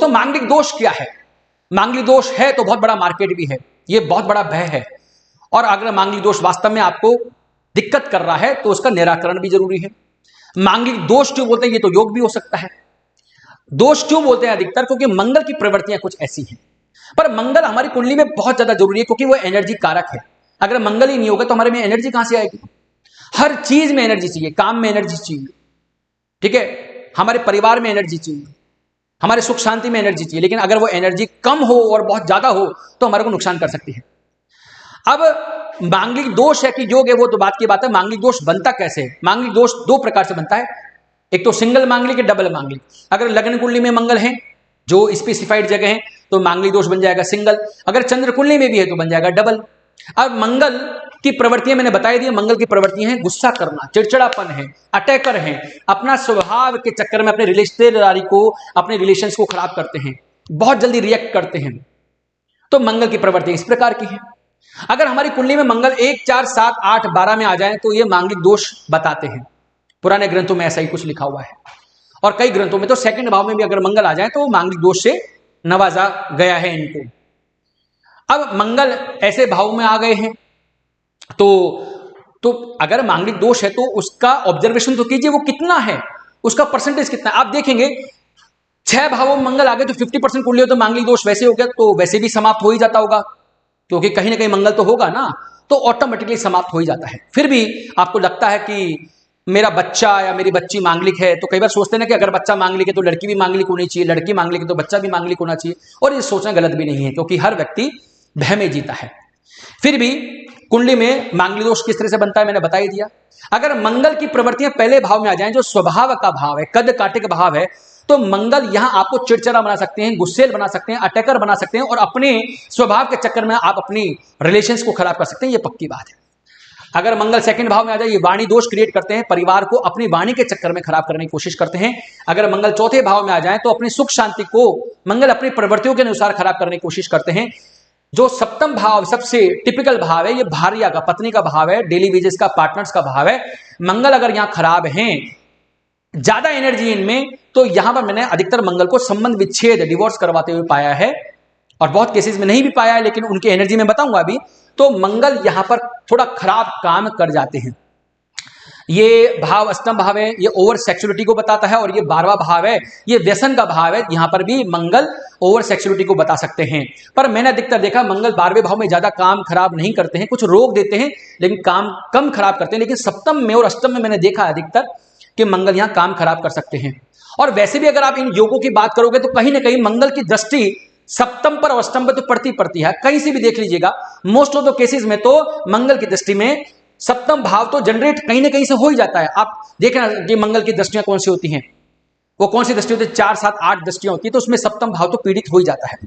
दोस्तों मांगलिक दोष क्या है? मांगलिक दोष है तो बहुत बड़ा मार्केट भी है, ये बहुत बड़ा भय है। और अगर मांगलिक दोष वास्तव में आपको दिक्कत कर रहा है तो उसका निराकरण भी जरूरी है। मांगलिक दोष क्यों बोलते हैं? ये तो योग भी हो सकता है। दोष क्यों बोलते हैं अधिकतर? क्योंकि मंगल की प्रवृत्तियां कुछ ऐसी हैं। पर मंगल हमारी कुंडली में बहुत ज्यादा जरूरी है क्योंकि वो एनर्जी कारक है। अगर मंगल ही नहीं होगा तो हमारे में एनर्जी कहां से आएगी? हर चीज में एनर्जी चाहिए, काम में एनर्जी चाहिए, ठीक है, हमारे परिवार में एनर्जी चाहिए, हमारे सुख शांति में एनर्जी चाहिए। लेकिन अगर वो एनर्जी कम हो और बहुत ज्यादा हो तो हमारे को नुकसान कर सकती है। अब मांगलिक दोष है कि योग है, वो तो बात की बात है। मांगलिक दोष बनता कैसे है? मांगलिक दोष दो प्रकार से बनता है, एक तो सिंगल मांगलिक, डबल मांगलिक। अगर लग्न कुंडली में मंगल है जो स्पेसिफाइड जगह है तो मांगलिक दोष बन जाएगा सिंगल। अगर चंद्र कुंडली में भी है तो बन जाएगा डबल। अब मंगल की प्रवृत्तियां मैंने बताई दी। मंगल की प्रवृत्तियां हैं गुस्सा करना, चिड़चिड़ापन है, अटैकर है, अपना स्वभाव के चक्कर में अपने रिश्तेदारी को, अपने रिलेशंस को खराब करते हैं, बहुत जल्दी रिएक्ट करते हैं। तो मंगल की प्रवृत्ति इस प्रकार की है। अगर हमारी कुंडली में मंगल 1, 4, 7, 8, 12 में आ जाए तो ये मांगलिक दोष बताते हैं। पुराने ग्रंथों में ऐसा ही कुछ लिखा हुआ है और कई ग्रंथों में तो सेकंड भाव में भी अगर मंगल आ जाए तो मांगलिक दोष से नवाजा गया है इनको। अब मंगल ऐसे भाव में आ गए हैं तो अगर मांगलिक दोष है तो उसका ऑब्जर्वेशन तो कीजिए, वो कितना है, उसका परसेंटेज कितना है। आप देखेंगे 6 भावों में मंगल आ गए तो 50% कुंडली हो तो मांगलिक दोष वैसे हो गया, तो वैसे भी समाप्त हो ही जाता होगा क्योंकि कहीं ना कहीं मंगल तो होगा ना, तो ऑटोमेटिकली समाप्त हो ही जाता है। फिर भी आपको लगता है कि मेरा बच्चा या मेरी बच्ची मांगलिक है तो कई बार सोचते हैं ना कि अगर बच्चा मांगलिक है तो लड़की भी मांगलिक होनी चाहिए, लड़की मांगलिक है तो बच्चा भी मांगलिक होना चाहिए। और ये सोचना गलत भी नहीं है क्योंकि हर व्यक्ति भय में जीता है। फिर भी कुंडली में मांगलिक दोष किस तरह से बनता है मैंने बता ही दिया। अगर मंगल की प्रवृत्तियां पहले भाव में आ जाएं जो स्वभाव का भाव है, कद काटे का भाव है, तो मंगल यहां आपको चिड़चिड़ा बना सकते हैं, गुस्सेल बना सकते हैं, अटैकर बना सकते हैं और अपने स्वभाव के चक्कर में आप अपनी रिलेशंस को खराब कर सकते हैं। ये पक्की बात है। अगर मंगल सेकंड भाव में आ जाए ये वाणी दोष क्रिएट करते हैं, परिवार को अपनी वाणी के चक्कर में खराब करने की कोशिश करते हैं। अगर मंगल चौथे भाव में आ जाए तो अपनी सुख शांति को मंगल अपनी प्रवृत्तियों के अनुसार खराब करने की कोशिश करते हैं। जो सप्तम भाव सबसे टिपिकल भाव है, ये भार्या का, पत्नी का भाव है, डेली वेजेस का, पार्टनर्स का भाव है। मंगल अगर यहां खराब हैं, ज्यादा एनर्जी इनमें, तो यहां पर मैंने अधिकतर मंगल को संबंध विच्छेद, डिवोर्स करवाते हुए पाया है और बहुत केसेस में नहीं भी पाया है, लेकिन उनकी एनर्जी में बताऊंगा अभी। तो मंगल यहां पर थोड़ा खराब काम कर जाते हैं। ये भाव अष्टम भाव है, ये ओवर सेक्सुअलिटी को बताता है, और ये 12वां भाव है, ये व्यसन का भाव है। यहां पर भी मंगल ओवर सेक्सुअलिटी को बता सकते हैं। पर मैंने अधिकतर देखा मंगल 12वें भाव में ज्यादा काम खराब नहीं करते हैं, कुछ रोक देते हैं लेकिन काम कम खराब करते हैं। लेकिन सप्तम में और अष्टम में मैंने देखा अधिकतर कि मंगल यहां काम खराब कर सकते हैं। और वैसे भी अगर आप इन योगों की बात करोगे तो कहीं ना कहीं मंगल की दृष्टि सप्तम पर और अष्टम पर तो पड़ती है। कहीं से भी देख लीजिएगा, मोस्ट ऑफ द केसेस में तो मंगल की दृष्टि में सप्तम भाव तो जनरेट कहीं ना कहीं से हो ही जाता है। आप देखना कि मंगल की दृष्टियां कौन सी होती हैं, वो कौन सी दृष्टि होती है, 4, 7, 8 दृष्टियां होती है, तो उसमें सप्तम भाव तो पीड़ित हो ही जाता है।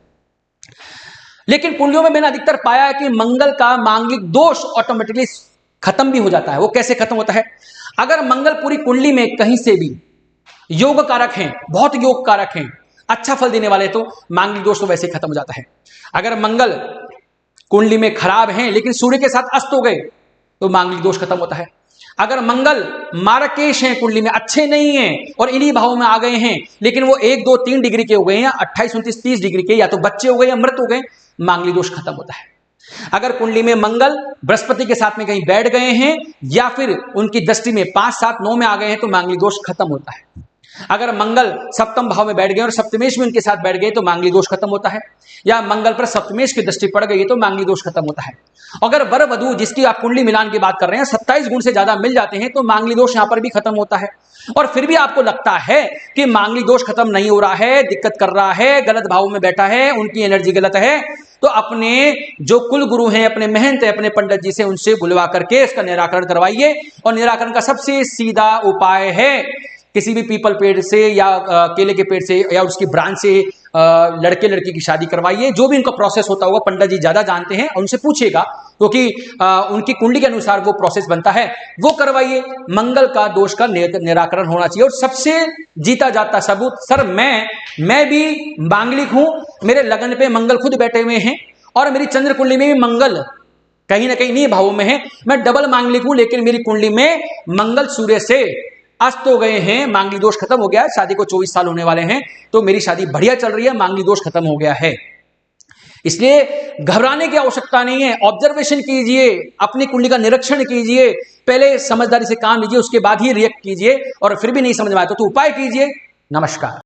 लेकिन कुंडलियों में मैंने अधिकतर पाया है कि मंगल का मांगलिक दोष ऑटोमेटिकली खत्म भी हो जाता है। वो कैसे खत्म होता है? अगर मंगल पूरी कुंडली में कहीं से भी योग कारक हैं, बहुत योग कारक हैं, अच्छा फल देने वाले, तो मांगलिक दोष तो वैसे खत्म हो जाता है। अगर मंगल कुंडली में खराब हैं लेकिन सूर्य के साथ अस्त हो गए तो मांगलिक दोष खत्म होता है। अगर मंगल मारकेश हैं, कुंडली में अच्छे नहीं हैं और इन्हीं भावों में आ गए हैं, लेकिन वो 1, 2, 3 डिग्री के हो गए या 28, 29, 30 डिग्री के, या तो बच्चे हो गए या मृत हो गए, मांगलिक दोष खत्म होता है। अगर कुंडली में मंगल बृहस्पति के साथ में कहीं बैठ गए हैं या फिर उनकी दृष्टि में 5, 7, 9 में आ गए हैं तो मांगलिक दोष खत्म होता है। अगर मंगल सप्तम भाव में बैठ गए और सप्तमेश में उनके साथ बैठ गए तो मांगलिक दोष खत्म होता है। या मंगल पर सप्तमेश की दृष्टि पड़ गई तो मांगलिक दोष खत्म होता है। अगर वर वधु जिसकी आप कुंडली मिलान की बात कर रहे हैं 27 गुण से ज्यादा मिल जाते हैं तो मांगलिक दोष यहां पर भी खत्म होता है। और फिर भी आपको लगता है कि मांगलिक दोष खत्म नहीं हो रहा है, दिक्कत कर रहा है, गलत भाव में बैठा है, उनकी एनर्जी गलत है, तो अपने जो कुल गुरु हैं, अपने महंत हैं, अपने पंडित जी से उनसे बुलवा करके इसका निराकरण करवाइए। और निराकरण का सबसे सीधा उपाय है किसी भी पीपल पेड़ से या केले के पेड़ से या उसकी ब्रांच से लड़के लड़की की शादी करवाइए। जो भी उनका प्रोसेस होता होगा पंडित जी ज्यादा जानते हैं, उनसे पूछिएगा क्योंकि उनकी कुंडली के अनुसार वो प्रोसेस बनता है, वो करवाइए। मंगल का दोष का निराकरण होना चाहिए। और सबसे जीता जाता सबूत, सर मैं भी मांगलिक हूं, मेरे लगन पे मंगल खुद बैठे हुए हैं और मेरी चंद्र कुंडली में भी मंगल कहीं ना कहीं नहीं भावों में है, मैं डबल मांगलिक हूं, लेकिन मेरी कुंडली में मंगल सूर्य से आज तो गए हैं, मांगली दोष खत्म हो गया है, शादी को 24 साल होने वाले हैं, तो मेरी शादी बढ़िया चल रही है, मांगली दोष खत्म हो गया है। इसलिए घबराने की आवश्यकता नहीं है। ऑब्जर्वेशन कीजिए, अपनी कुंडली का निरीक्षण कीजिए, पहले समझदारी से काम लीजिए, उसके बाद ही रिएक्ट कीजिए, और फिर भी नहीं समझ में आया तो उपाय कीजिए। नमस्कार।